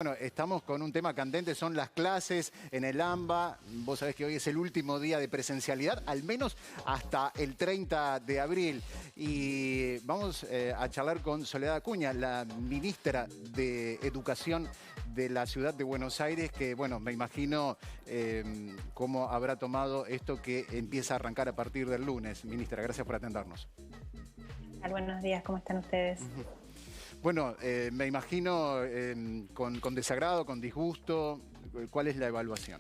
bueno, estamos con un tema candente, son las clases en el AMBA. Vos sabés que hoy es el último día de presencialidad, al menos hasta el 30 de abril. Y vamos a charlar con Soledad Acuña, la ministra de Educación de la ciudad de Buenos Aires, que, bueno, me imagino cómo habrá tomado esto que empieza a arrancar a partir del lunes. Ministra, gracias por atendernos. Buenos días, ¿cómo están ustedes? Bueno, me imagino con desagrado, con disgusto. ¿Cuál es la evaluación?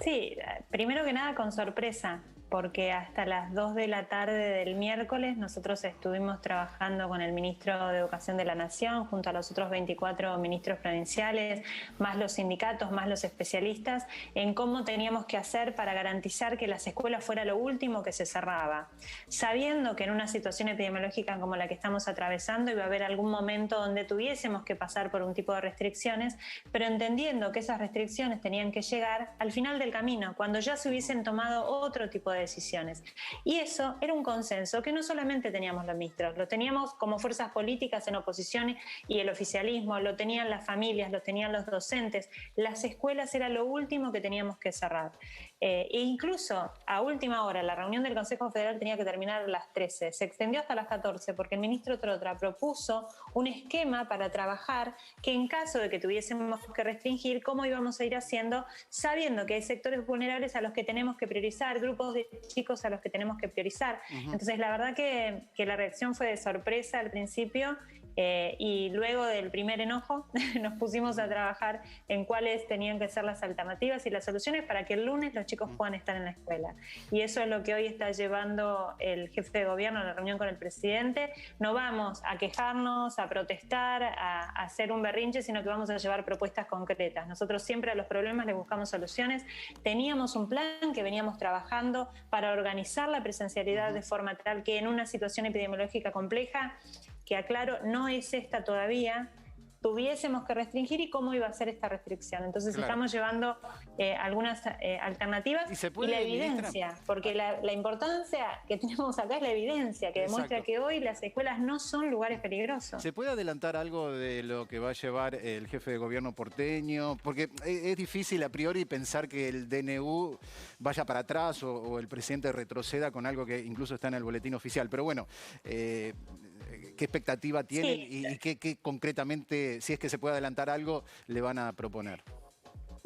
Sí, primero que nada con sorpresa, porque hasta las 2 de la tarde del miércoles nosotros estuvimos trabajando con el ministro de Educación de la Nación, junto a los otros 24 ministros provinciales, más los sindicatos, más los especialistas, en cómo teníamos que hacer para garantizar que las escuelas fuera lo último que se cerraba, sabiendo que en una situación epidemiológica como la que estamos atravesando iba a haber algún momento donde tuviésemos que pasar por un tipo de restricciones, pero entendiendo que esas restricciones tenían que llegar al final del camino, cuando ya se hubiesen tomado otro tipo de decisiones. Y eso era un consenso que no solamente teníamos los ministros, lo teníamos como fuerzas políticas en oposición y el oficialismo, lo tenían las familias, lo tenían los docentes. Las escuelas era lo último que teníamos que cerrar. E incluso a última hora, la reunión del Consejo Federal tenía que terminar a las 13, se extendió hasta las 14 porque el ministro Trotra propuso un esquema para trabajar que en caso de que tuviésemos que restringir, cómo íbamos a ir haciendo, sabiendo que hay sectores vulnerables a los que tenemos que priorizar, grupos de chicos a los que tenemos que priorizar. Entonces, la verdad que la reacción fue de sorpresa al principio y luego del primer enojo nos pusimos a trabajar en cuáles tenían que ser las alternativas y las soluciones para que el lunes los chicos puedan estar en la escuela. Y eso es lo que hoy está llevando el jefe de gobierno a la reunión con el presidente. No vamos a quejarnos, a protestar, a hacer un berrinche, sino que vamos a llevar propuestas concretas. Nosotros siempre a los problemas les buscamos soluciones. Teníamos un plan que veníamos trabajando para organizar la presencialidad de forma tal que en una situación epidemiológica compleja, que aclaro, no es esta todavía, tuviésemos que restringir y cómo iba a ser esta restricción. Entonces estamos llevando algunas alternativas y la evidencia, ministra, porque la importancia que tenemos acá es la evidencia, que demuestra que hoy las escuelas no son lugares peligrosos. ¿Se puede adelantar algo de lo que va a llevar el jefe de gobierno porteño? Porque es difícil a priori pensar que el DNU vaya para atrás o el presidente retroceda con algo que incluso está en el boletín oficial. Pero bueno, ¿qué expectativa tienen y qué concretamente, si es que se puede adelantar algo, le van a proponer?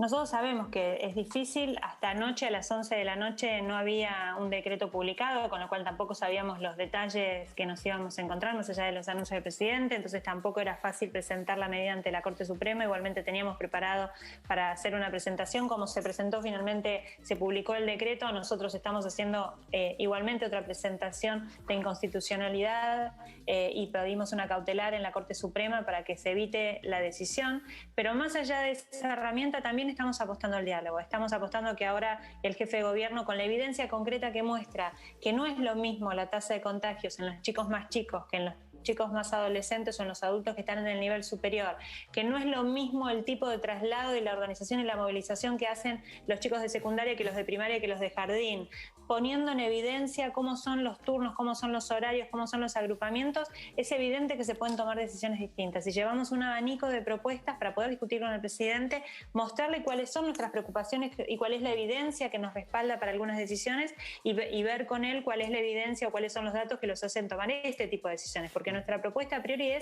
Nosotros sabemos que es difícil, hasta anoche a las 11 de la noche no había un decreto publicado, con lo cual tampoco sabíamos los detalles que nos íbamos a encontrar, más allá de los anuncios del presidente, entonces tampoco era fácil presentar la medida ante la Corte Suprema, igualmente teníamos preparado para hacer una presentación, como se presentó finalmente, se publicó el decreto, nosotros estamos haciendo igualmente otra presentación de inconstitucionalidad y pedimos una cautelar en la Corte Suprema para que se evite la decisión, pero más allá de esa herramienta también estamos apostando al diálogo, estamos apostando que ahora el jefe de gobierno, con la evidencia concreta que muestra que no es lo mismo la tasa de contagios en los chicos más chicos que en los chicos más adolescentes o en los adultos que están en el nivel superior, que no es lo mismo el tipo de traslado y la organización y la movilización que hacen los chicos de secundaria que los de primaria que los de jardín, poniendo en evidencia cómo son los turnos, cómo son los horarios, cómo son los agrupamientos, es evidente que se pueden tomar decisiones distintas. Y llevamos un abanico de propuestas para poder discutir con el presidente, mostrarle cuáles son nuestras preocupaciones y cuál es la evidencia que nos respalda para algunas decisiones y ver con él cuál es la evidencia o cuáles son los datos que los hacen tomar este tipo de decisiones, porque nuestra propuesta a priori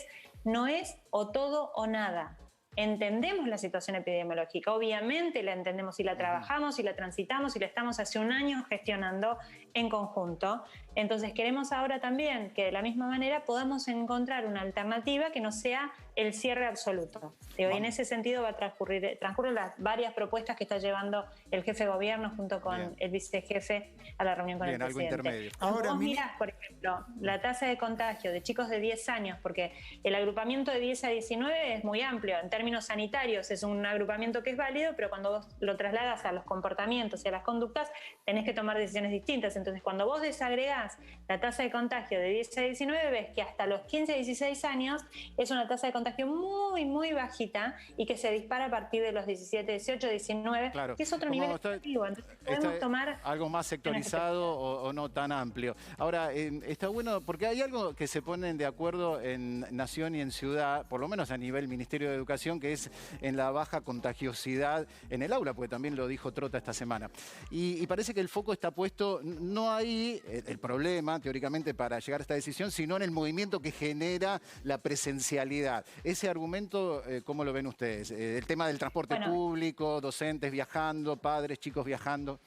no es o todo o nada. Entendemos la situación epidemiológica, obviamente la entendemos y la trabajamos y la transitamos y la estamos hace un año gestionando en conjunto. Entonces queremos ahora también que de la misma manera podamos encontrar una alternativa que no sea el cierre absoluto. Y en ese sentido va a transcurrir las varias propuestas que está llevando el jefe de gobierno junto con el vicejefe a la reunión con el presidente. Algo intermedio. Ahora, vos mirás, por ejemplo, la tasa de contagio de chicos de 10 años, porque el agrupamiento de 10 a 19 es muy amplio, en términos sanitarios es un agrupamiento que es válido, pero cuando vos lo trasladas a los comportamientos y a las conductas, tenés que tomar decisiones distintas. Entonces, cuando vos desagregás mirás la tasa de contagio de 10 a 19, ves que hasta los 15 a 16 años es una tasa de contagio muy, muy bajita y que se dispara a partir de los 17, 18, 19, Claro. que es otro nivel educativo. Entonces podemos tomar algo más sectorizado o no tan amplio. Ahora, está bueno porque hay algo que se ponen de acuerdo en Nación y en Ciudad, por lo menos a nivel Ministerio de Educación, que es en la baja contagiosidad en el aula, porque también lo dijo Trota esta semana. Y parece que el foco está puesto no ahí, el problema, teóricamente, para llegar a esta decisión, sino en el movimiento que genera la presencialidad. Ese argumento, ¿cómo lo ven ustedes? El tema del transporte público, docentes viajando, padres, chicos viajando.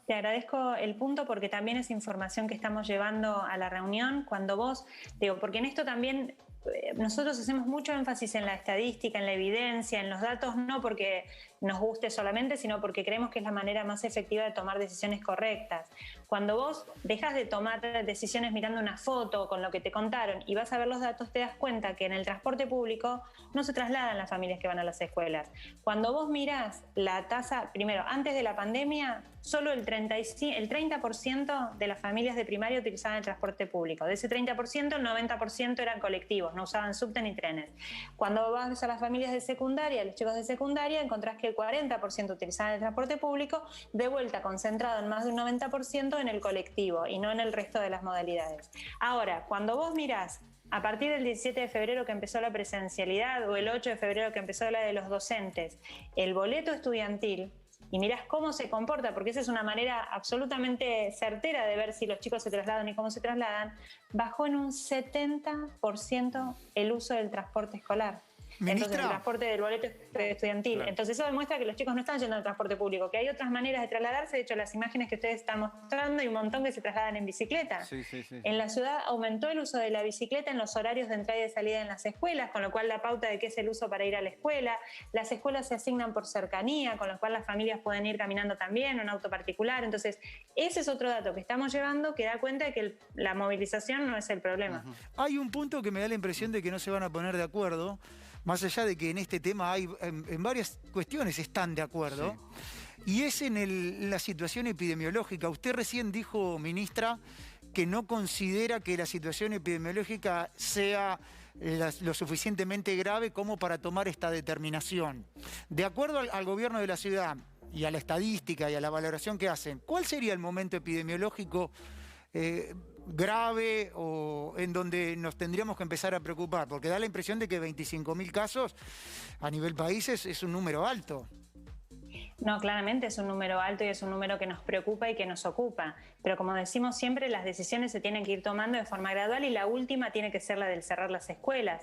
Te agradezco el punto porque también es información que estamos llevando a la reunión. Cuando vos, porque en esto también nosotros hacemos mucho énfasis en la estadística, en la evidencia, en los datos, no porque nos guste solamente, sino porque creemos que es la manera más efectiva de tomar decisiones correctas. Cuando vos dejas de tomar decisiones mirando una foto con lo que te contaron y vas a ver los datos, te das cuenta que en el transporte público no se trasladan las familias que van a las escuelas. Cuando vos mirás la tasa, primero, antes de la pandemia, solo el 30% de las familias de primaria utilizaban el transporte público. De ese 30%, el 90% eran colectivos, no usaban subte ni trenes. Cuando vas a las familias de secundaria, los chicos de secundaria, encontrás que el 40% utilizaban el transporte público, de vuelta concentrado en más de un 90% en el colectivo y no en el resto de las modalidades. Ahora, cuando vos mirás a partir del 17 de febrero que empezó la presencialidad o el 8 de febrero que empezó la de los docentes, el boleto estudiantil, y mirás cómo se comporta, porque esa es una manera absolutamente certera de ver si los chicos se trasladan y cómo se trasladan, bajó en un 70% el uso del transporte escolar. Ministra. Entonces, el transporte del boleto estudiantil. Claro. Entonces, eso demuestra que los chicos no están yendo al transporte público, que hay otras maneras de trasladarse. De hecho, las imágenes que ustedes están mostrando, hay un montón que se trasladan en bicicleta. Sí, sí, sí. En la ciudad aumentó el uso de la bicicleta en los horarios de entrada y de salida en las escuelas, con lo cual la pauta de qué es el uso para ir a la escuela. Las escuelas se asignan por cercanía, con lo cual las familias pueden ir caminando también, o en auto particular. Entonces, ese es otro dato que estamos llevando que da cuenta de que la movilización no es el problema. Hay un punto que me da la impresión de que no se van a poner de acuerdo, más allá de que en este tema hay, en varias cuestiones están de acuerdo, y es en la situación epidemiológica. Usted recién dijo, ministra, que no considera que la situación epidemiológica sea lo suficientemente grave como para tomar esta determinación. De acuerdo al gobierno de la ciudad y a la estadística y a la valoración que hacen, ¿cuál sería el momento epidemiológico grave o en donde nos tendríamos que empezar a preocupar? Porque da la impresión de que 25.000 casos a nivel país es un número alto. No, claramente es un número alto y es un número que nos preocupa y que nos ocupa. Pero como decimos siempre, las decisiones se tienen que ir tomando de forma gradual y la última tiene que ser la del cerrar las escuelas.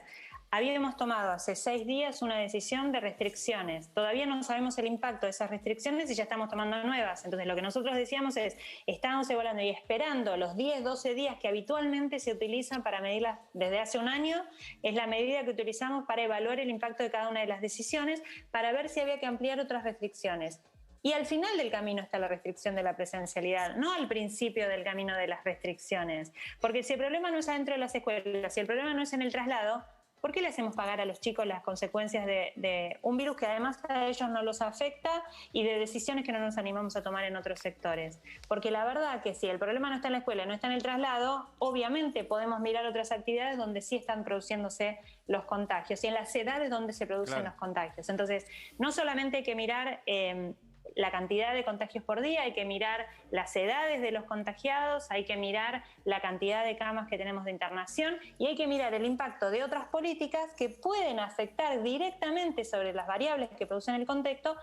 Habíamos tomado hace 6 días una decisión de restricciones. Todavía no sabemos el impacto de esas restricciones y ya estamos tomando nuevas. Entonces, lo que nosotros decíamos es, estábamos evaluando y esperando los 10, 12 días que habitualmente se utilizan para medirlas desde hace un año. Es la medida que utilizamos para evaluar el impacto de cada una de las decisiones, para ver si había que ampliar otras restricciones. Y al final del camino está la restricción de la presencialidad, no al principio del camino de las restricciones. Porque si el problema no es adentro de las escuelas, si el problema no es en el traslado, ¿por qué le hacemos pagar a los chicos las consecuencias de un virus que además a ellos no los afecta y de decisiones que no nos animamos a tomar en otros sectores? Porque la verdad que si el problema no está en la escuela, no está en el traslado, obviamente podemos mirar otras actividades donde sí están produciéndose los contagios y en las edades donde se producen los contagios. Entonces, no solamente hay que mirar la cantidad de contagios por día, hay que mirar las edades de los contagiados, hay que mirar la cantidad de camas que tenemos de internación y hay que mirar el impacto de otras políticas que pueden afectar directamente sobre las variables que producen el contagio,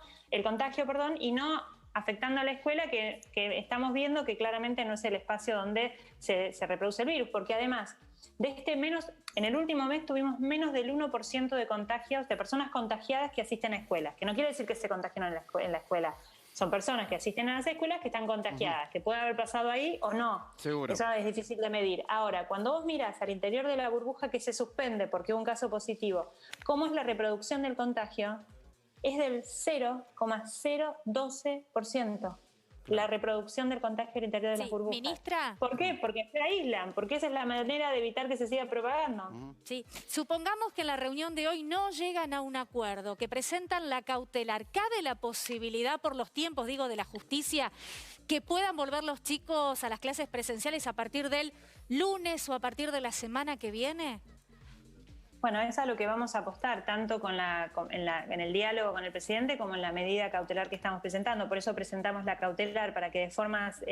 y no afectando a la escuela, que estamos viendo que claramente no es el espacio donde se reproduce el virus, porque además en el último mes tuvimos menos del 1% de contagios, de personas contagiadas que asisten a escuelas, que no quiere decir que se contagian en la escuela. Son personas que asisten a las escuelas que están contagiadas, que puede haber pasado ahí o no. Seguro. Eso es difícil de medir. Ahora, cuando vos mirás al interior de la burbuja que se suspende porque hubo un caso positivo, ¿cómo es la reproducción del contagio? Es del 0,012%. la reproducción del contagio al interior de las burbujas. Ministra. ¿Por qué? Porque se aíslan, porque esa es la manera de evitar que se siga propagando. Sí, supongamos que en la reunión de hoy no llegan a un acuerdo, que presentan la cautelar. ¿Cabe la posibilidad, por los tiempos, digo, de la justicia, que puedan volver los chicos a las clases presenciales a partir del lunes o a partir de la semana que viene? Bueno, es a lo que vamos a apostar, tanto en el diálogo con el presidente como en la medida cautelar que estamos presentando. Por eso presentamos la cautelar, para que de formas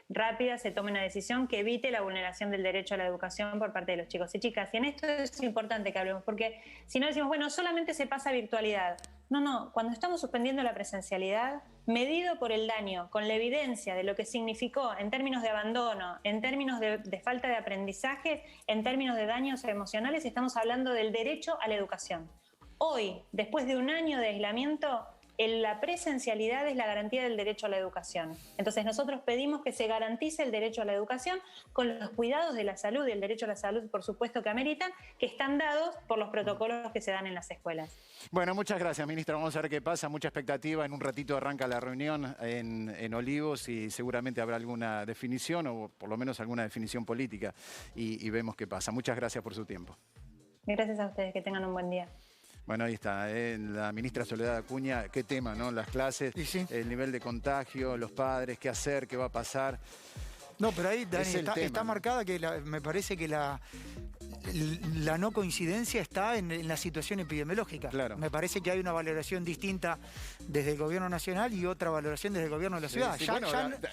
rápidas se tome una decisión que evite la vulneración del derecho a la educación por parte de los chicos y chicas. Y en esto es importante que hablemos, porque si no decimos, bueno, solamente se pasa a virtualidad. No, cuando estamos suspendiendo la presencialidad, medido por el daño, con la evidencia de lo que significó en términos de abandono, en términos de falta de aprendizaje, en términos de daños emocionales, estamos hablando del derecho a la educación. Hoy, después de un año de aislamiento, la presencialidad es la garantía del derecho a la educación. Entonces nosotros pedimos que se garantice el derecho a la educación con los cuidados de la salud y el derecho a la salud, por supuesto, que ameritan, que están dados por los protocolos que se dan en las escuelas. Bueno, muchas gracias, ministra. Vamos a ver qué pasa. Mucha expectativa. En un ratito arranca la reunión en Olivos y seguramente habrá alguna definición o por lo menos alguna definición política y vemos qué pasa. Muchas gracias por su tiempo. Gracias a ustedes. Que tengan un buen día. Bueno, ahí está, la ministra Soledad Acuña, qué tema, ¿no? Las clases, sí. El nivel de contagio, los padres, qué hacer, qué va a pasar. No, pero ahí, Dani, está ¿no? marcada que me parece que la no coincidencia está en la situación epidemiológica. Claro. Me parece que hay una valoración distinta desde el gobierno nacional y otra valoración desde el gobierno de la ciudad. Sí,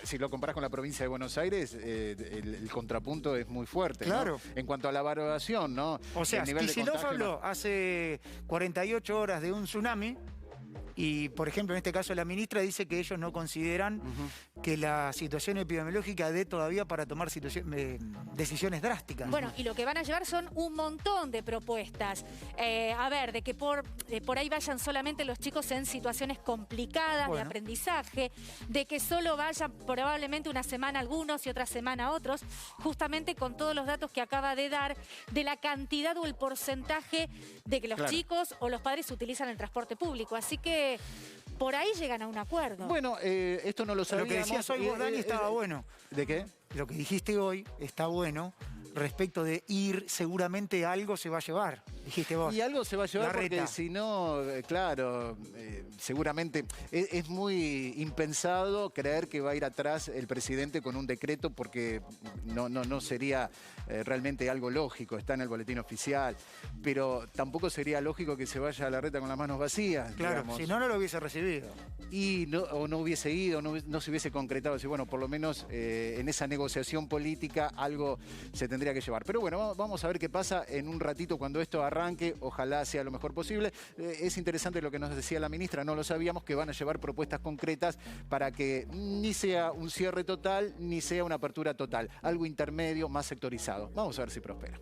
si lo comparás con la provincia de Buenos Aires, el contrapunto es muy fuerte. Claro. ¿No? En cuanto a la valoración, ¿no? O sea, Kicillof habló hace 48 horas de un tsunami. Y, por ejemplo, en este caso la ministra dice que ellos no consideran que la situación epidemiológica dé todavía para tomar decisiones drásticas. Bueno, y lo que van a llevar son un montón de propuestas. A ver, de que por ahí vayan solamente los chicos en situaciones complicadas de aprendizaje, de que solo vayan probablemente una semana algunos y otra semana otros, justamente con todos los datos que acaba de dar de la cantidad o el porcentaje de que los chicos o los padres utilizan el transporte público. Así que por ahí llegan a un acuerdo. Bueno, esto no lo sabíamos. Lo que decías hoy vos, Dani, estaba bueno. ¿De qué? Lo que dijiste hoy está bueno respecto de ir, seguramente algo se va a llevar, dijiste vos. Y algo se va a llevar porque si no, claro, seguramente es muy impensado creer que va a ir atrás el presidente con un decreto porque no sería realmente algo lógico, está en el boletín oficial, pero tampoco sería lógico que se vaya a la reta con las manos vacías. Claro, digamos. Si no lo hubiese recibido. Y no hubiese ido, no se hubiese concretado. Así, bueno, por lo menos en esa negociación política algo se tendría que llevar. Pero bueno, vamos a ver qué pasa en un ratito cuando esto arranque. Ojalá sea lo mejor posible. Es interesante lo que nos decía la ministra, no lo sabíamos, que van a llevar propuestas concretas para que ni sea un cierre total, ni sea una apertura total. Algo intermedio, más sectorizado. Vamos a ver si prospera.